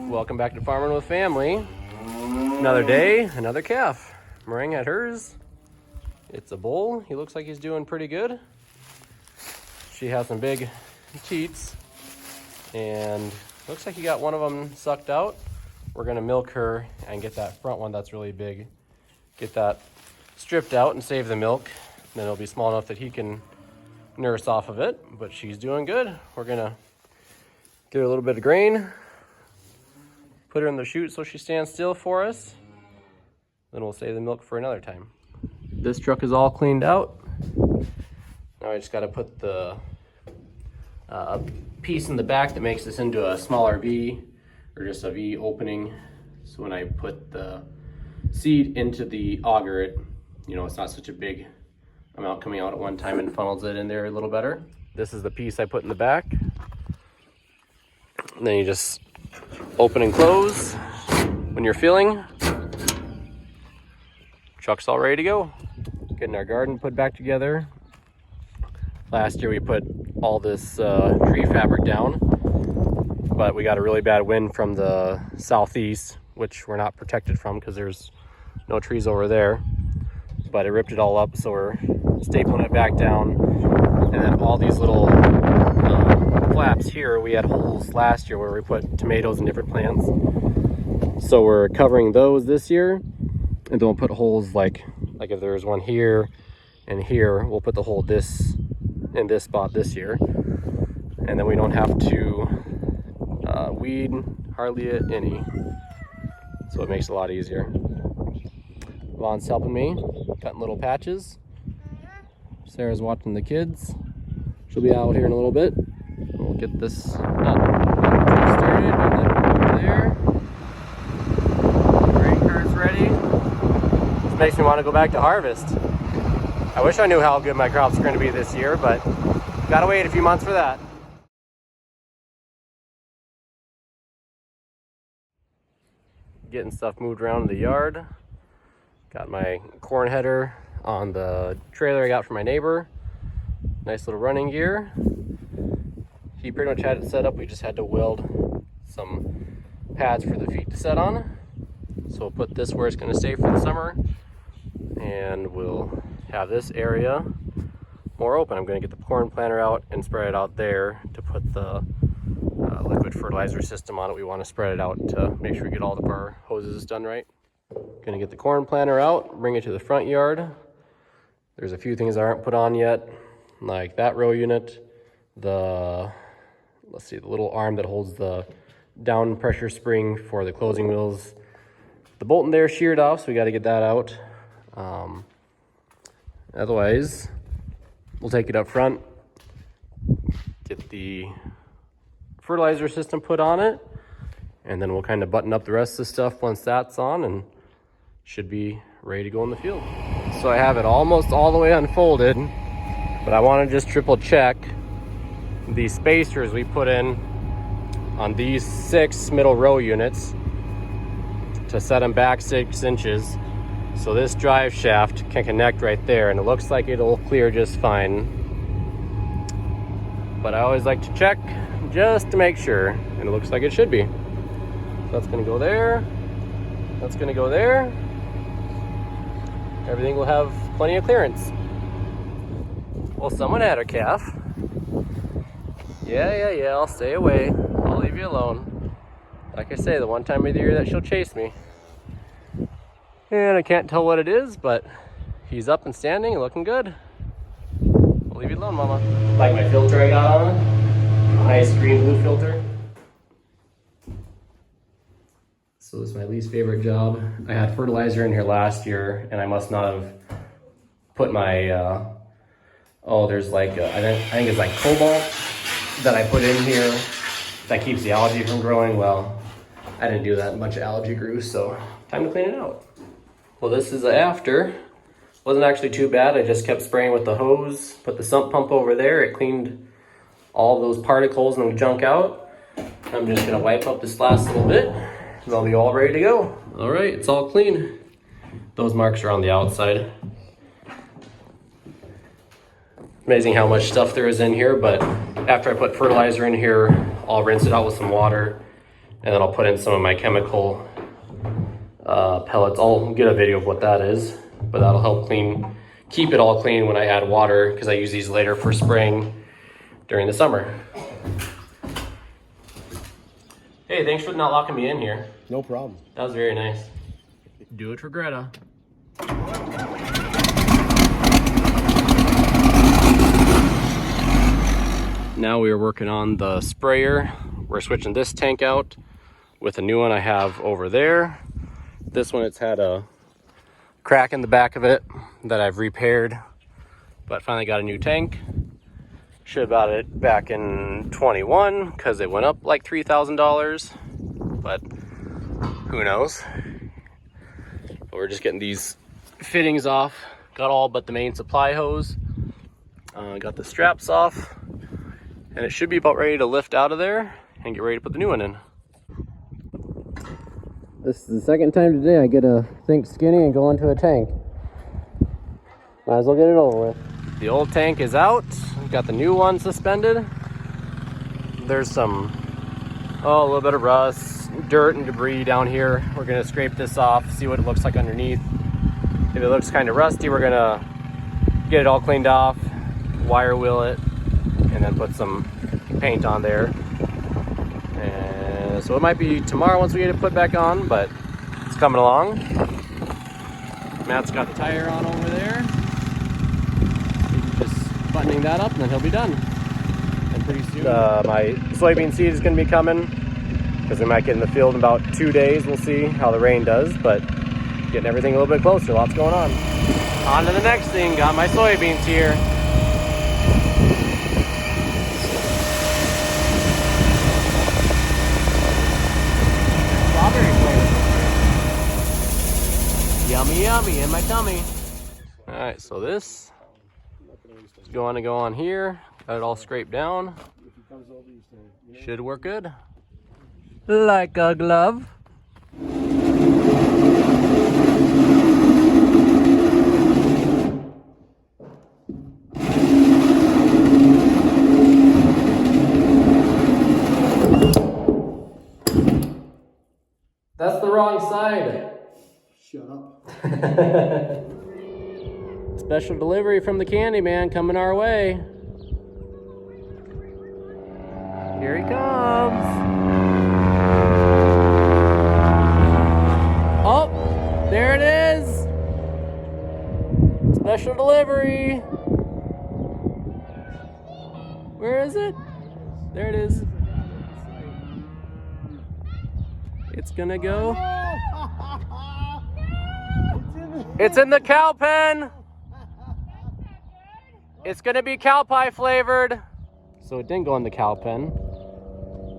Welcome back to Farming with Family. Another day, another calf. Meringue had hers. It's a bull. He looks like he's doing pretty good. She has some big teats, and looks like he got one of them sucked out. We're gonna milk her and get that front one that's really big, get that stripped out and save the milk. Then it'll be small enough that he can nurse off of it, but she's doing good. We're gonna get her a little bit of grain, put her in the chute so she stands still for us. Then we'll save the milk for another time. This truck is all cleaned out. Now I just got to put the piece in the back that makes this into a smaller V, or just a V opening. So when I put the seed into the auger, it's not such a big amount coming out at one time and funnels it in there a little better. This is the piece I put in the back. And then you just open and close when you're filling. Truck's all ready to go. Getting our garden put back together. Last year we put all this tree fabric down, but we got a really bad wind from the southeast, which we're not protected from because there's no trees over there. But it ripped it all up, so we're stapling it back down. And then all these little flaps here, we had holes last year where we put tomatoes and different plants. So we're covering those this year, and then we'll put holes like if there's one here and here, we'll put the hole in this spot this year. And then we don't have to weed hardly any. So it makes it a lot easier. Vaughn's helping me, cutting little patches. Sarah's watching the kids. She'll be out here in a little bit. We'll get this started and then there. Grain cart's ready. This makes me want to go back to harvest. I wish I knew how good my crops are going to be this year, but gotta wait a few months for that. Getting stuff moved around in the yard. Got my corn header on the trailer I got from my neighbor. Nice little running gear. He pretty much had it set up. We just had to weld some pads for the feet to set on. So we'll put this where it's going to stay for the summer, and we'll have this area more open. I'm going to get the corn planter out and spread it out there to put the liquid fertilizer system on it. We want to spread it out to make sure we get all of our hoses done right. Going to get the corn planter out, bring it to the front yard. There's a few things that aren't put on yet, like that row unit, the little arm that holds the down pressure spring for the closing wheels. The bolt in there sheared off, so we got to get that out. Otherwise, we'll take it up front, get the fertilizer system put on it, and then we'll kind of button up the rest of the stuff once that's on, and should be ready to go in the field. So I have it almost all the way unfolded, but I want to just triple check the spacers we put in on these 6 middle row units to set them back 6 inches. So this drive shaft can connect right there, and it looks like it'll clear just fine. But I always like to check just to make sure, and it looks like it should be. So that's gonna go there. That's gonna go there. Everything will have plenty of clearance. Well, someone had a calf. Yeah, I'll stay away. I'll leave you alone. Like I say, the one time of the year that she'll chase me. And I can't tell what it is, but he's up and standing and looking good. I'll leave you alone, Mama. Like my filter I got on? Nice green blue filter. So this is my least favorite job. I had fertilizer in here last year, and I must not have put my, there's like, I think it's like cobalt that I put in here that keeps the algae from growing. Well, I didn't do that, a bunch of algae grew, so time to clean it out. Well, this is after. Wasn't actually too bad. I just kept spraying with the hose, put the sump pump over there. It cleaned all those particles and the junk out. I'm just gonna wipe up this last little bit, and I'll be all ready to go. All right, it's all clean. Those marks are on the outside. Amazing how much stuff there is in here, but after I put fertilizer in here, I'll rinse it out with some water And then I'll put in some of my chemical pellets. I'll get a video of what that is, but that'll help keep it all clean when I add water, because I use these later for spraying during the summer. Hey, thanks for not locking me in here. No problem. That was very nice. Do it for Greta. Now we are working on the sprayer. We're switching this tank out with a new one I have over there. This one, it's had a crack in the back of it that I've repaired, but finally got a new tank. Should have bought it back in 21 because it went up like $3,000, but who knows. But we're just getting these fittings off. Got all but the main supply hose. Got the straps off, and it should be about ready to lift out of there and get ready to put the new one in. This is the second time today I get to think skinny and go into a tank. Might as well get it over with. The old tank is out. We've got the new one suspended. There's some, a little bit of rust, dirt and debris down here. We're gonna scrape this off, see what it looks like underneath. If it looks kind of rusty, we're gonna get it all cleaned off, wire wheel it, and then put some paint on there. And so it might be tomorrow once we get it put back on, but it's coming along. Matt's got the tire on over there. He's just buttoning that up and then he'll be done. And pretty soon my soybean seed is going to be coming, because we might get in the field in about 2 days. We'll see how the rain does, but getting everything a little bit closer. Lots going on. On to the next thing. Got my soybeans here. Yummy, yummy in my tummy. All right, so this is going to go on here. Got it all scraped down. Should work good. Like a glove. That's the wrong side. Shut up. Special delivery from the candy man coming our way. Here he comes. Oh, there it is. Special delivery. Where is it? There it is. It's gonna go. It's in the cow pen. It's gonna be cow pie flavored. So it didn't go in the cow pen.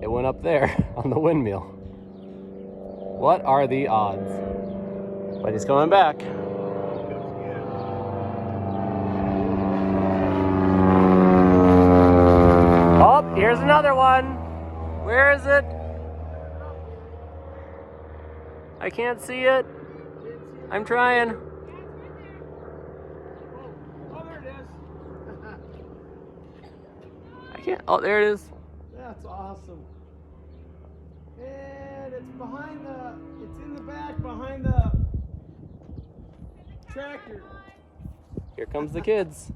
It went up there on the windmill. What are the odds? But he's coming back. Oh, here's another one. Where is it? I can't see it. I'm trying. Oh, there it is. I can't. Oh, there it is. That's awesome. And it's behind it's in the back behind the tractor. Here comes the kids.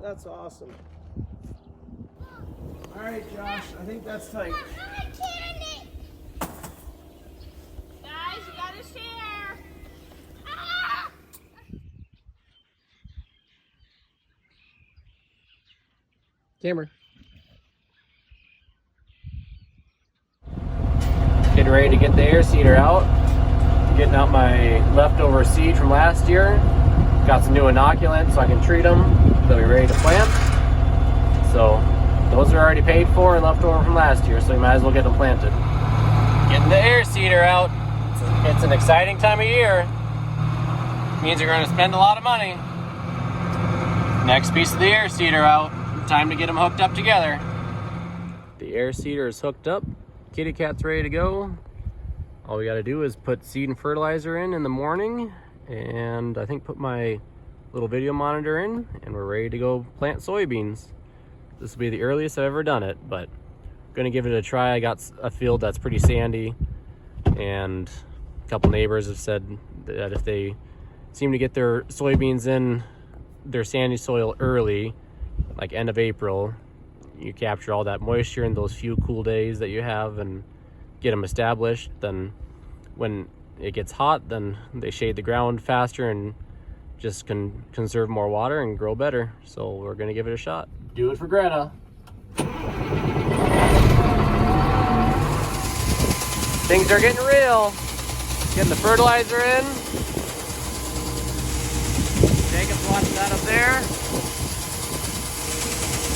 That's awesome. All right, Josh, I think that's tight. Guys, you gotta share. Camera. Getting ready to get the air seeder out. Getting out my leftover seed from last year. Got some new inoculants so I can treat them. They'll be ready to plant. So those are already paid for and left over from last year, so we might as well get them planted. Getting the air seeder out. It's an exciting time of year. Means you're going to spend a lot of money. Next piece of the air seeder out. Time to get them hooked up together. The air seeder is hooked up. Kitty cat's ready to go. All we got to do is put seed and fertilizer in the morning, and I think put my little video monitor in, and we're ready to go plant soybeans. This will be the earliest I've ever done it, but Gonna give it a try. I got a field that's pretty sandy, and a couple neighbors have said that if they seem to get their soybeans in their sandy soil early, like end of April, you capture all that moisture in those few cool days that you have and get them established. Then when it gets hot, then they shade the ground faster and just can conserve more water and grow better. So we're gonna give it a shot. Do it for Greta. Things are getting real. Getting the fertilizer in. Jacob's watching that up there.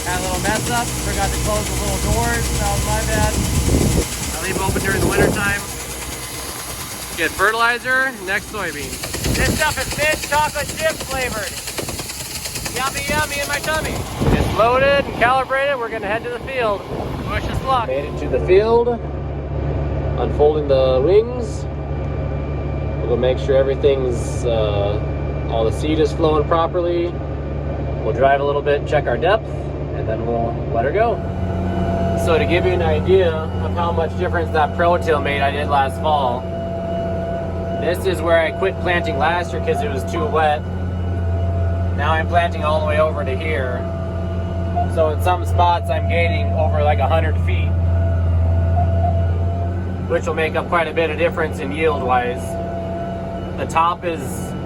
Had a little mess up. Forgot to close the little doors. That was my bad. I leave them open during the winter time. Get fertilizer, next soybean. This stuff is mint chocolate chip flavored. Yummy, yummy in my tummy. It's loaded and calibrated. We're gonna head to the field. Wish us luck. Made it to the field. Unfolding the wings. We'll go make sure everything's, all the seed is flowing properly. We'll drive a little bit, check our depth, and then we'll let her go. So to give you an idea of how much difference that Pro-Till made I did last fall, this is where I quit planting last year because it was too wet. Now I'm planting all the way over to here. So in some spots I'm gaining over like 100 feet, which will make up quite a bit of difference in yield wise. The top is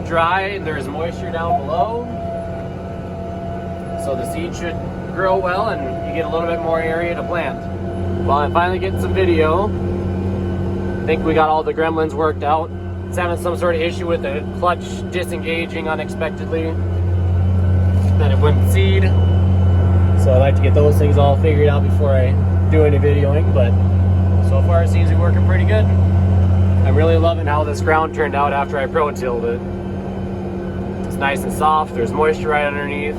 dry and there's moisture down below. So the seed should grow well and you get a little bit more area to plant. Well, I'm finally getting some video. I think we got all the gremlins worked out. It's having some sort of issue with the clutch disengaging unexpectedly. Then it wouldn't seed. So I like to get those things all figured out before I do any videoing, but so far it seems to be working pretty good. I'm really loving how this ground turned out after I Pro-Tilled it. It's nice and soft, there's moisture right underneath.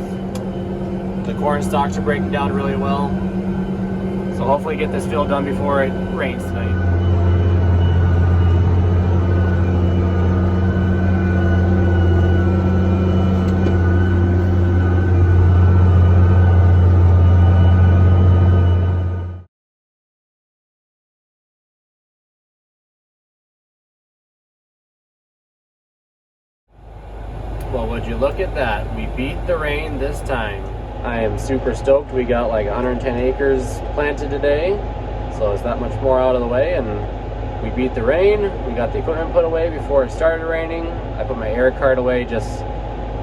The corn stalks are breaking down really well. So hopefully get this field done before it rains tonight. Well, would you look at that? We beat the rain this time. I am super stoked. We got like 110 acres planted today, so it's that much more out of the way, and we beat the rain. We got the equipment put away before it started raining. I put my air cart away just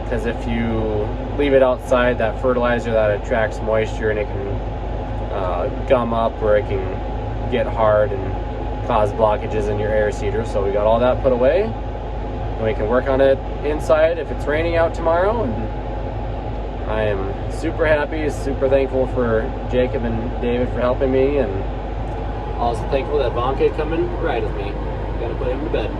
because if you leave it outside, that fertilizer, that attracts moisture and it can gum up, or it can get hard and cause blockages in your air seeder. So we got all that put away. And we can work on it inside if it's raining out tomorrow. And I am super happy, super thankful for Jacob and David for helping me, and also thankful that Von could come and ride with me. Gotta put him to bed.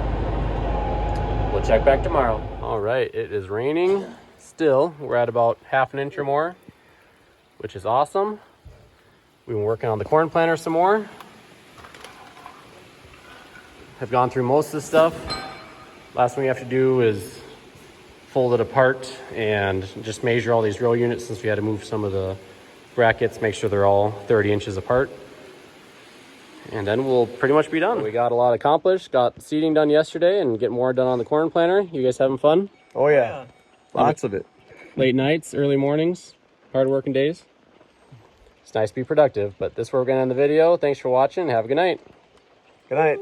We'll check back tomorrow. All right, it is raining still. We're at about half an inch or more, which is awesome. We've been working on the corn planter some more. Have gone through most of the stuff. Last thing we have to do is fold it apart and just measure all these row units, since we had to move some of the brackets, make sure they're all 30 inches apart. And then we'll pretty much be done. We got a lot accomplished, got seeding done yesterday and get more done on the corn planter. You guys having fun? Oh yeah, lots of it. Late nights, early mornings, hard working days. It's nice to be productive, but this is where we're gonna end the video. Thanks for watching. Have a good night. Good night.